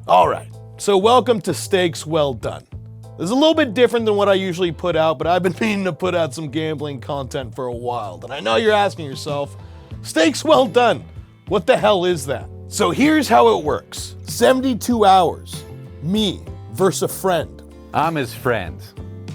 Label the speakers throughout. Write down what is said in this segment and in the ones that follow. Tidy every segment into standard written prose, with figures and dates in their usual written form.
Speaker 1: All right, so welcome to Steaks Well Done. This is a little bit different than what I usually put out, but I've been meaning to put out some gambling content for a while. And I know you're asking yourself, Steaks Well Done, what the hell is that? So here's how it works. 72 hours, me versus a friend.
Speaker 2: I'm his friend,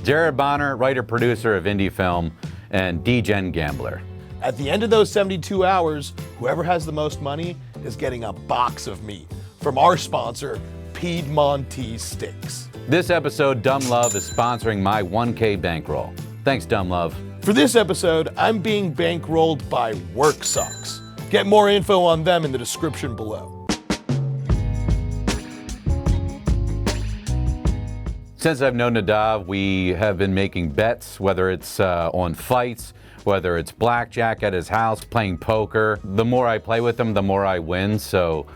Speaker 2: Jared Bonner, writer-producer of indie film and degen gambler.
Speaker 1: At the end of those 72 hours, whoever has the most money is getting a box of meat from our sponsor, Piedmontese Steaks.
Speaker 2: This episode, Dumb Love is sponsoring my 1K bankroll. Thanks, Dumb Love.
Speaker 1: For this episode, I'm being bankrolled by Work Socks. Get more info on them in the description below.
Speaker 2: Since I've known Nadav, we have been making bets, whether it's on fights, whether it's blackjack at his house, playing poker. The more I play with him, the more I win. So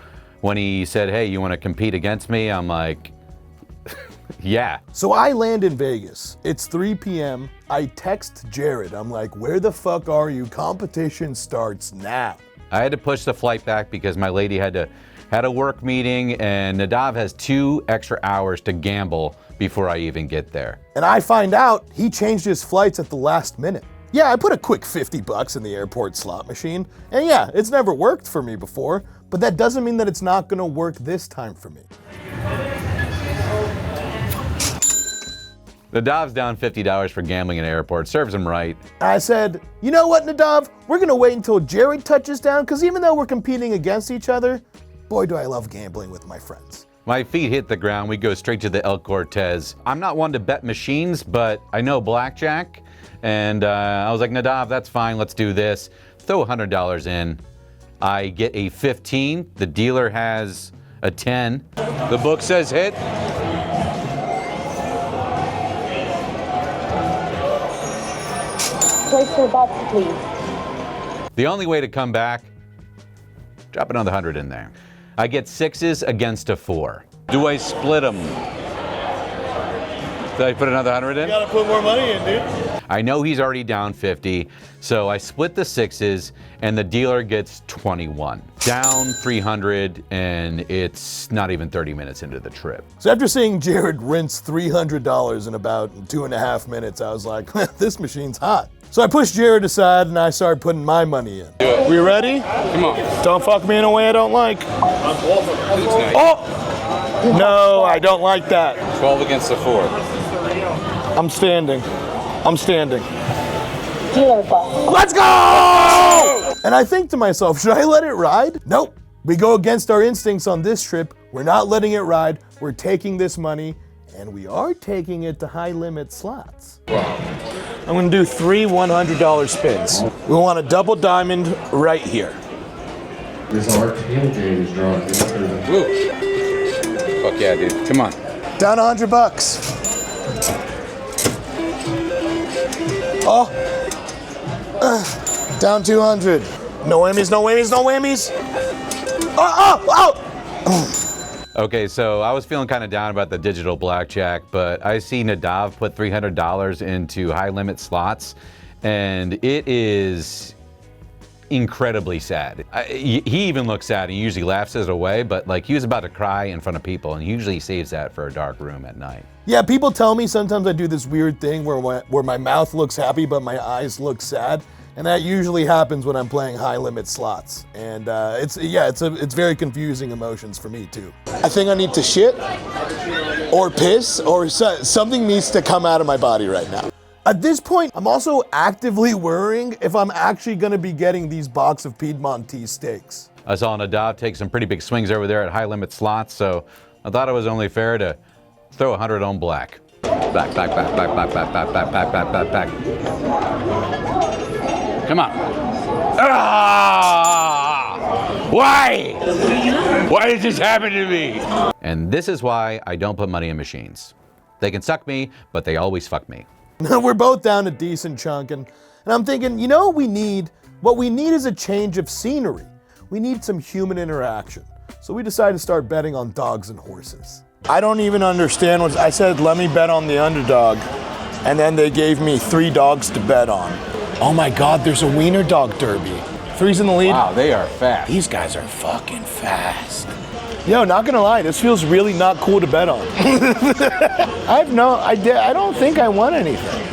Speaker 2: when he said, hey, you want to compete against me? I'm like, yeah.
Speaker 1: So I land in Vegas. It's 3 p.m. I text Jared. I'm like, where the fuck are you? Competition starts now.
Speaker 2: I had to push the flight back because my lady had a work meeting, and Nadav has 2 extra hours to gamble before I even get there.
Speaker 1: And I find out he changed his flights at the last minute. Yeah, I put a quick $50 in the airport slot machine, and yeah, it's never worked for me before, but that doesn't mean that it's not gonna work this time for me.
Speaker 2: Nadav's down $50 for gambling in an airport. Serves him right.
Speaker 1: I said, you know what, Nadav? We're gonna wait until Jared touches down, because even though we're competing against each other, boy, do I love gambling with my friends.
Speaker 2: My feet hit the ground. We go straight to the El Cortez. I'm not one to bet machines, but I know blackjack. And I was like, Nadav, that's fine. Let's do this. Throw $100 in. I get a 15. The dealer has a 10. The book says hit.
Speaker 3: Place your bets, please.
Speaker 2: The only way to come back, drop another 100 in there. I get 6s against a 4. Do I split them? Did I put another 100 in?
Speaker 1: You gotta put more money in, dude.
Speaker 2: I know he's already down 50, so I split the 6s, and the dealer gets 21. Down 300, and it's not even 30 minutes into the trip.
Speaker 1: So after seeing Jared rinse $300 in about 2.5 minutes, I was like, this machine's hot. So I pushed Jared aside and I started putting my money in. We ready?
Speaker 4: Come on.
Speaker 1: Don't fuck me in a way I don't like. Oh! No, I don't like that.
Speaker 4: 12 against the 4.
Speaker 1: I'm standing. I'm standing.
Speaker 3: Dealer box.
Speaker 1: Let's go! And I think to myself, should I let it ride? Nope. We go against our instincts on this trip. We're not letting it ride. We're taking this money, and we are taking it to high limit slots.
Speaker 4: Wow.
Speaker 1: I'm gonna do 3 $100 spins. We want a double diamond right here.
Speaker 5: This RTM game is drawing.
Speaker 4: Woo. Fuck yeah, dude. Come on.
Speaker 1: Down $100. Oh. Down 200. No whammies, no whammies, no whammies. Oh.
Speaker 2: Okay, so I was feeling kind of down about the digital blackjack, but I see Nadav put $300 into high limit slots, and it is incredibly sad. He even looks sad. He usually laughs it away, but like he was about to cry in front of people, and he usually saves that for a dark room at night.
Speaker 1: Yeah, people tell me sometimes I do this weird thing where my mouth looks happy but my eyes look sad, and that usually happens when I'm playing high limit slots. And it's very confusing emotions for me too. I think I need to shit or piss or something needs to come out of my body right now. At this point, I'm also actively worrying if I'm actually going to be getting these box of Piedmontese steaks.
Speaker 2: I saw Nadav take some pretty big swings over there at high limit slots, so I thought it was only fair to throw 100 on black. Back. Come on. Ah! Why? Why did this happen to me? And this is why I don't put money in machines. They can suck me, but they always fuck me.
Speaker 1: We're both down a decent chunk, and I'm thinking, you know what we need? What we need is a change of scenery. We need some human interaction. So we decided to start betting on dogs and horses. I don't even understand what I said. Let me bet on the underdog, and then they gave me 3 dogs to bet on. Oh my God, there's a wiener dog derby. 3's in the lead.
Speaker 4: Wow, they are fast.
Speaker 1: These guys are fucking fast. Yo, not gonna lie, this feels really not cool to bet on. I don't think I won anything.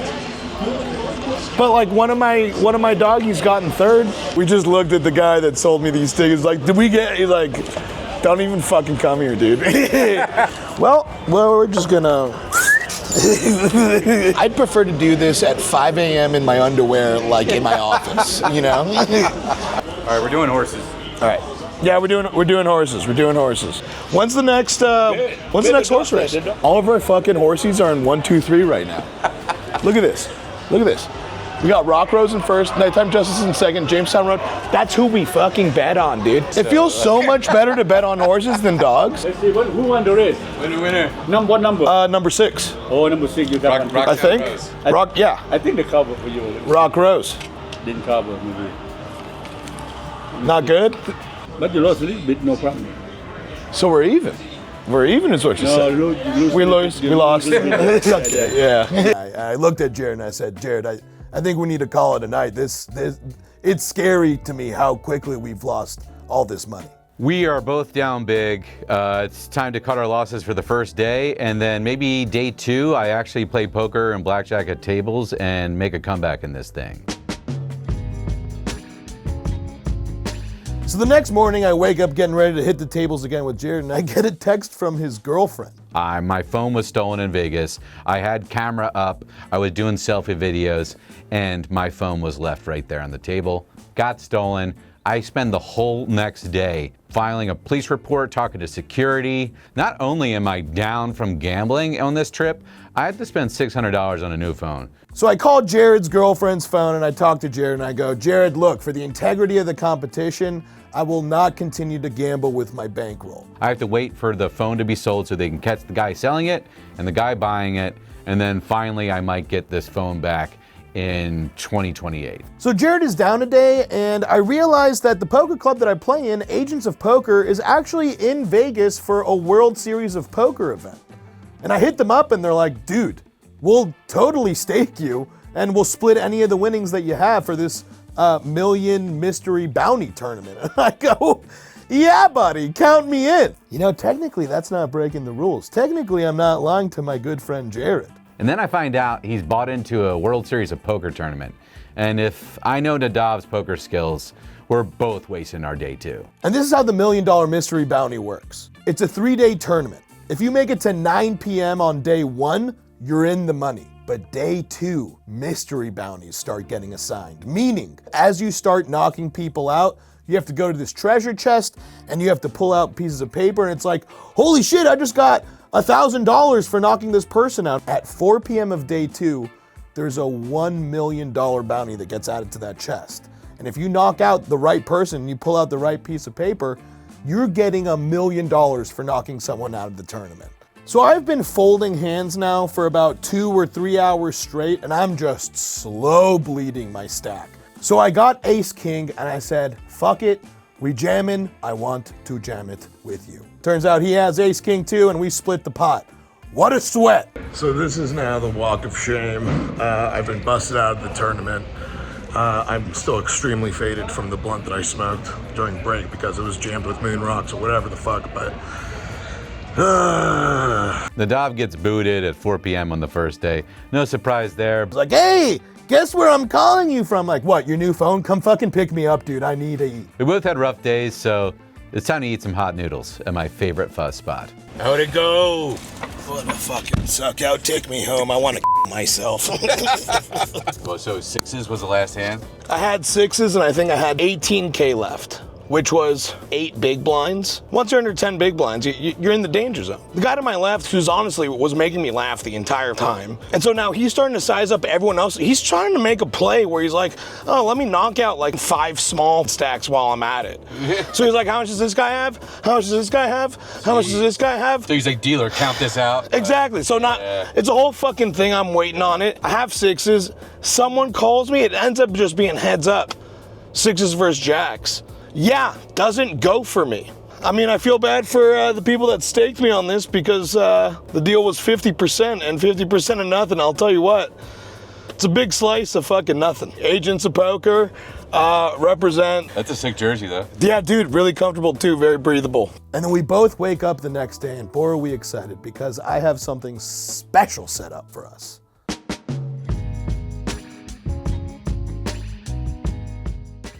Speaker 1: But like one of my doggies got in third. We just looked at the guy that sold me these tickets. Like, did we get? He's like, don't even fucking come here, dude. well, we're just gonna. I'd prefer to do this at 5 a.m. in my underwear, like in my office. You know.
Speaker 4: All right, we're doing horses.
Speaker 1: All right. Yeah, we're doing horses. We're doing horses. When's the next horse race? All of our fucking horses are in 1, 2, 3 right now. Look at this. Look at this. We got Rock Rose in first, Nighttime Justice in second, Jamestown Road. That's who we fucking bet on, dude. It feels so much better to bet on horses than dogs.
Speaker 6: Let's see, who won the race?
Speaker 4: Winner.
Speaker 6: What number?
Speaker 1: Number 6.
Speaker 6: Oh, number 6, you got one.
Speaker 1: I think.
Speaker 4: Rose.
Speaker 6: I think the cover for you.
Speaker 1: Rock Rose.
Speaker 6: Didn't cover, maybe.
Speaker 1: Not good?
Speaker 6: But you lost a little bit, no problem.
Speaker 1: So we're even. We're even is what you said. We lost. Yeah. I looked at Jared and I said, Jared, I think we need to call it a night. It's scary to me how quickly we've lost all this money.
Speaker 2: We are both down big. It's time to cut our losses for the first day, and then maybe day 2, I actually play poker and blackjack at tables and make a comeback in this thing.
Speaker 1: So the next morning I wake up getting ready to hit the tables again with Jared and I get a text from his girlfriend.
Speaker 2: My phone was stolen in Vegas. I had camera up. I was doing selfie videos, and my phone was left right there on the table. Got stolen. I spend the whole next day filing a police report, talking to security. Not only am I down from gambling on this trip, I had to spend $600 on a new phone.
Speaker 1: So I called Jared's girlfriend's phone and I talked to Jared and I go, Jared, look, for the integrity of the competition, I will not continue to gamble with my bankroll.
Speaker 2: I have to wait for the phone to be sold so they can catch the guy selling it and the guy buying it, and then finally I might get this phone back in 2028.
Speaker 1: So Jared is down today, and I realized that the poker club that I play in, Agents of Poker, is actually in Vegas for a World Series of Poker event. And I hit them up and they're like, dude, we'll totally stake you and we'll split any of the winnings that you have for this million mystery bounty tournament. And I go, yeah, buddy, count me in. You know, technically that's not breaking the rules. Technically, I'm not lying to my good friend Jared.
Speaker 2: And then I find out he's bought into a World Series of Poker tournament. And if I know Nadav's poker skills, we're both wasting our day too.
Speaker 1: And this is how the $1 million mystery bounty works. It's a 3-day tournament. If you make it to 9 p.m. on day 1, you're in the money. But day 2, mystery bounties start getting assigned. Meaning, as you start knocking people out, you have to go to this treasure chest and you have to pull out pieces of paper and it's like, holy shit, I just got $1,000 for knocking this person out. At 4 p.m. of day 2, there's a $1 million bounty that gets added to that chest. And if you knock out the right person and you pull out the right piece of paper, you're getting $1 million for knocking someone out of the tournament. So I've been folding hands now for about 2 or 3 hours straight, and I'm just slow bleeding my stack. So I got Ace King and I said, fuck it, we jamming, I want to jam it with you. Turns out he has Ace King too, and we split the pot. What a sweat. So this is now the walk of shame. I've been busted out of the tournament. I'm still extremely faded from the blunt that I smoked during break because it was jammed with moon rocks or whatever the fuck, but
Speaker 2: Nadav gets booted at 4 p.m. on the first day. No surprise there.
Speaker 1: It's like, hey, guess where I'm calling you from? Like, what, your new phone? Come fucking pick me up, dude. I need to eat.
Speaker 2: We both had rough days, so it's time to eat some hot noodles at my favorite fuzz spot.
Speaker 1: How'd it go? What a fucking suck out. Take me home. I want to myself.
Speaker 2: Well, so 6s was the last hand?
Speaker 1: I had 6s and I think I had 18K left, which was 8 big blinds. Once you're under 10 big blinds, you're in the danger zone. The guy to my left, who's honestly was making me laugh the entire time. And so now he's starting to size up everyone else. He's trying to make a play where he's like, oh, let me knock out like 5 small stacks while I'm at it. So he's like, how much does this guy have? How much does this guy have? How much does this guy have?
Speaker 4: So he's like, dealer, count this out.
Speaker 1: Exactly. So it's a whole fucking thing. I'm waiting on it. I have 6s. Someone calls me. It ends up just being heads up. 6s versus jacks. Yeah, doesn't go for me. I mean, I feel bad for the people that staked me on this because the deal was 50% and 50% of nothing. I'll tell you what, it's a big slice of fucking nothing. Agents of Poker, Represent.
Speaker 4: That's a sick jersey, though.
Speaker 1: Yeah, dude, really comfortable too, very breathable. And then we both wake up the next day, and boy, are we excited because I have something special set up for us.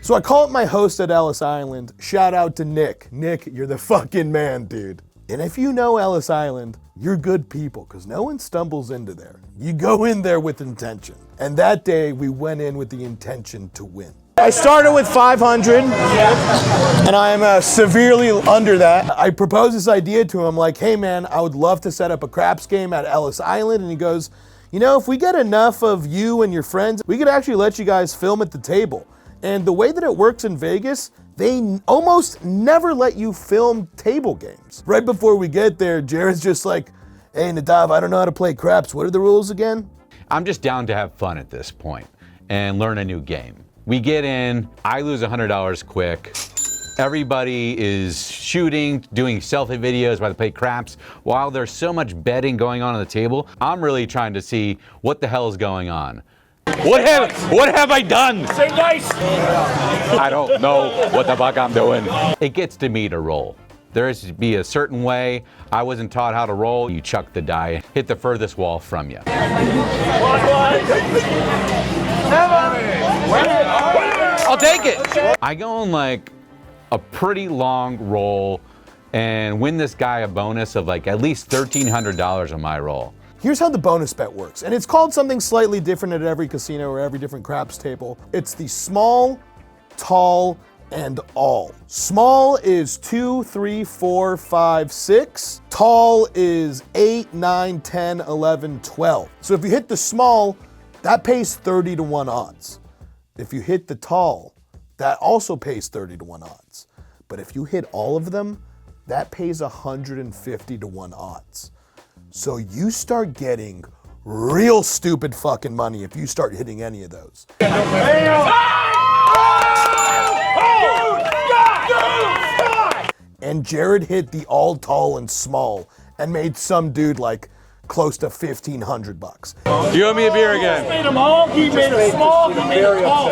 Speaker 1: So I call up my host at Ellis Island. Shout out to Nick. Nick, you're the fucking man, dude. And if you know Ellis Island, you're good people, because no one stumbles into there. You go in there with intention. And that day, we went in with the intention to win. I started with 500, and I am severely under that. I proposed this idea to him, like, hey man, I would love to set up a craps game at Ellis Island. And he goes, you know, if we get enough of you and your friends, we could actually let you guys film at the table. And the way that it works in Vegas, they almost never let you film table games. Right before we get there, Jared's just like, hey Nadav, I don't know how to play craps. What are the rules again?
Speaker 2: I'm just down to have fun at this point and learn a new game. We get in, I lose $100 quick. Everybody is shooting, doing selfie videos while they play craps. While there's so much betting going on the table, I'm really trying to see what the hell is going on. What have I done?
Speaker 6: Say nice.
Speaker 2: I don't know what the fuck I'm doing. It gets to me to roll. There has to be a certain way. I wasn't taught how to roll. You chuck the die, hit the furthest wall from you. I'll take it. I go on like a pretty long roll and win this guy a bonus of like at least $1,300 on my roll.
Speaker 1: Here's how the bonus bet works, and it's called something slightly different at every casino or every different craps table. It's the small, tall, and all. Small is 2, 3, 4, 5, 6. Tall is 8, 9, 10, 11, 12. So if you hit the small, that pays 30 to 1 odds. If you hit the tall, that also pays 30 to 1 odds. But if you hit all of them, that pays 150 to 1 odds. So you start getting real stupid fucking money if you start hitting any of those. And Jared hit the all tall and small and made some dude like close to $1,500.
Speaker 2: You owe me a beer again.
Speaker 6: He made them all. He made them small. He made them all.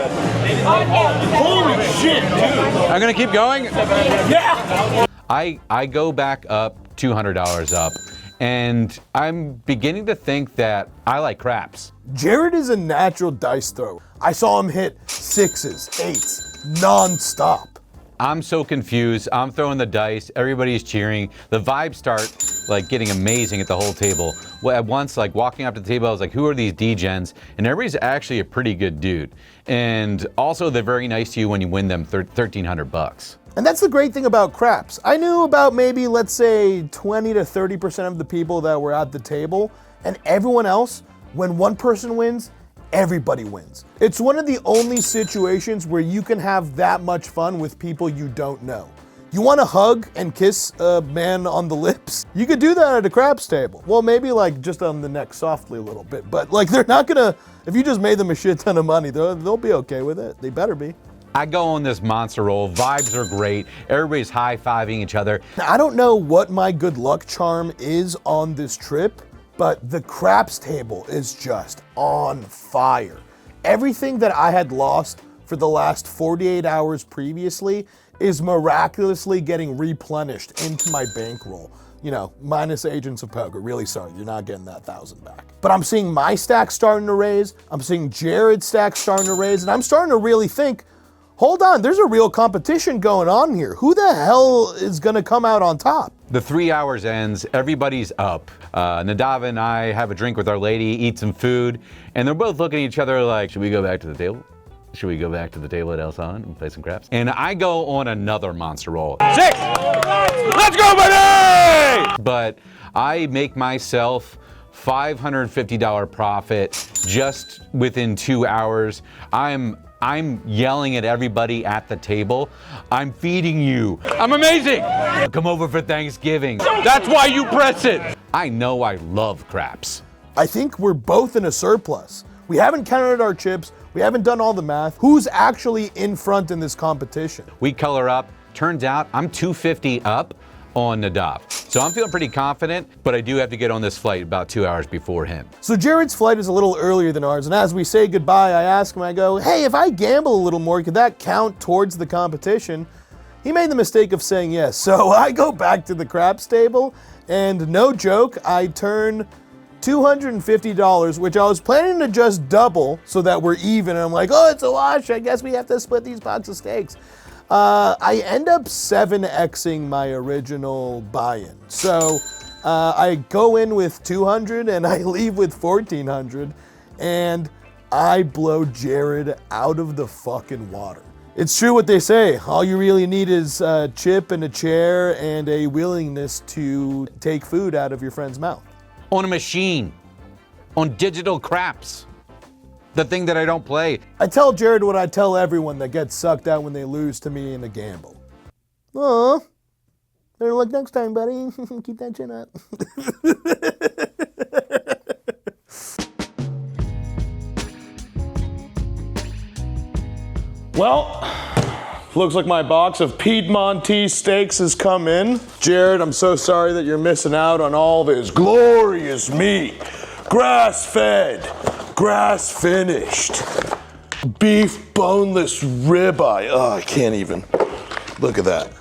Speaker 6: Holy shit, dude.
Speaker 2: I'm gonna keep going.
Speaker 6: Yeah.
Speaker 2: I go back up $200 up. And I'm beginning to think that I like craps.
Speaker 1: Jared is a natural dice thrower. I saw him hit 6s, 8s, non-stop.
Speaker 2: I'm so confused. I'm throwing the dice. Everybody's cheering. The vibes start like getting amazing at the whole table. Well, at once, like walking up to the table, I was like, who are these degens? And everybody's actually a pretty good dude. And also they're very nice to you when you win them $1,300.
Speaker 1: And that's the great thing about craps. I knew about maybe, let's say, 20 to 30% of the people that were at the table, and everyone else, when one person wins, everybody wins. It's one of the only situations where you can have that much fun with people you don't know. You want to hug and kiss a man on the lips? You could do that at a craps table. Well, maybe like just on the neck softly a little bit, but like they're not gonna, if you just made them a shit ton of money, they'll be okay with it. They better be.
Speaker 2: I go on this monster roll. Vibes are great. Everybody's high-fiving each other.
Speaker 1: Now, I don't know what my good luck charm is on this trip, but the craps table is just on fire. Everything that I had lost for the last 48 hours previously is miraculously getting replenished into my bankroll. You know, minus Agents of Poker. Really sorry, you're not getting that 1,000 back. But I'm seeing my stack starting to raise. I'm seeing Jared's stack starting to raise, and I'm starting to really think, hold on, there's a real competition going on here. Who the hell is gonna come out on top?
Speaker 2: The 3 hours ends, everybody's up. Nadav and I have a drink with our lady, eat some food, and they're both looking at each other like, should we go back to the table? Should we go back to the table at Ellis Island and play some craps? And I go on another monster roll. 6! Let's go, buddy! But I make myself $550 profit just within 2 hours. I'm yelling at everybody at the table. I'm feeding you. I'm amazing. Come over for Thanksgiving. That's why you press it. I know I love craps.
Speaker 1: I think we're both in a surplus. We haven't counted our chips. We haven't done all the math. Who's actually in front in this competition?
Speaker 2: We color up. Turns out I'm 250 up on Nadav. So I'm feeling pretty confident, but I do have to get on this flight about 2 hours before him.
Speaker 1: So Jared's flight is a little earlier than ours, and as we say goodbye, I ask him, I go, hey, if I gamble a little more, could that count towards the competition? He made the mistake of saying yes. So I go back to the craps table, and no joke, I turn $250, which I was planning to just double so that we're even. And I'm like, oh, it's a wash. I guess we have to split these pots of steaks. I end up 7xing my original buy-in. So I go in with 200 and I leave with 1,400, and I blow Jared out of the fucking water. It's true what they say. All you really need is a chip and a chair and a willingness to take food out of your friend's mouth.
Speaker 2: On a machine, on digital craps, the thing that I don't play.
Speaker 1: I tell Jared what I tell everyone that gets sucked out when they lose to me in a gamble. Aw, better luck next time, buddy. Keep that chin up. Well, looks like my box of Piedmontese steaks has come in. Jared, I'm so sorry that you're missing out on all this glorious meat. Grass-fed, grass-finished, beef boneless ribeye. Oh, I can't even. Look at that.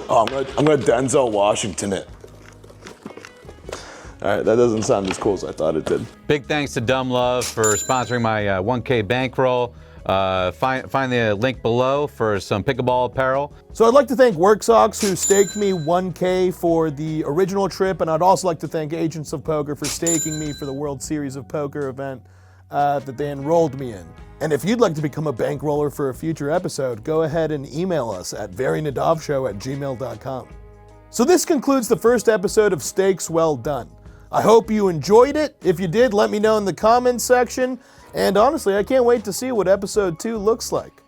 Speaker 1: Oh, I'm gonna Denzel Washington it. All right, that doesn't sound as cool as I thought it did.
Speaker 2: Big thanks to Dumb Love for sponsoring my 1K bankroll. Find the link below for some pickleball apparel.
Speaker 1: So I'd like to thank WorkSocks, who staked me 1K for the original trip, and I'd also like to thank Agents of Poker for staking me for the World Series of Poker event that they enrolled me in. And if you'd like to become a bankroller for a future episode, go ahead and email us at verynadavshow@gmail.com. So this concludes the first episode of Stakes Well Done. I hope you enjoyed it. If you did, let me know in the comments section. And honestly, I can't wait to see what episode 2 looks like.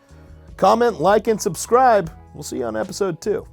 Speaker 1: Comment, like, and subscribe. We'll see you on episode 2.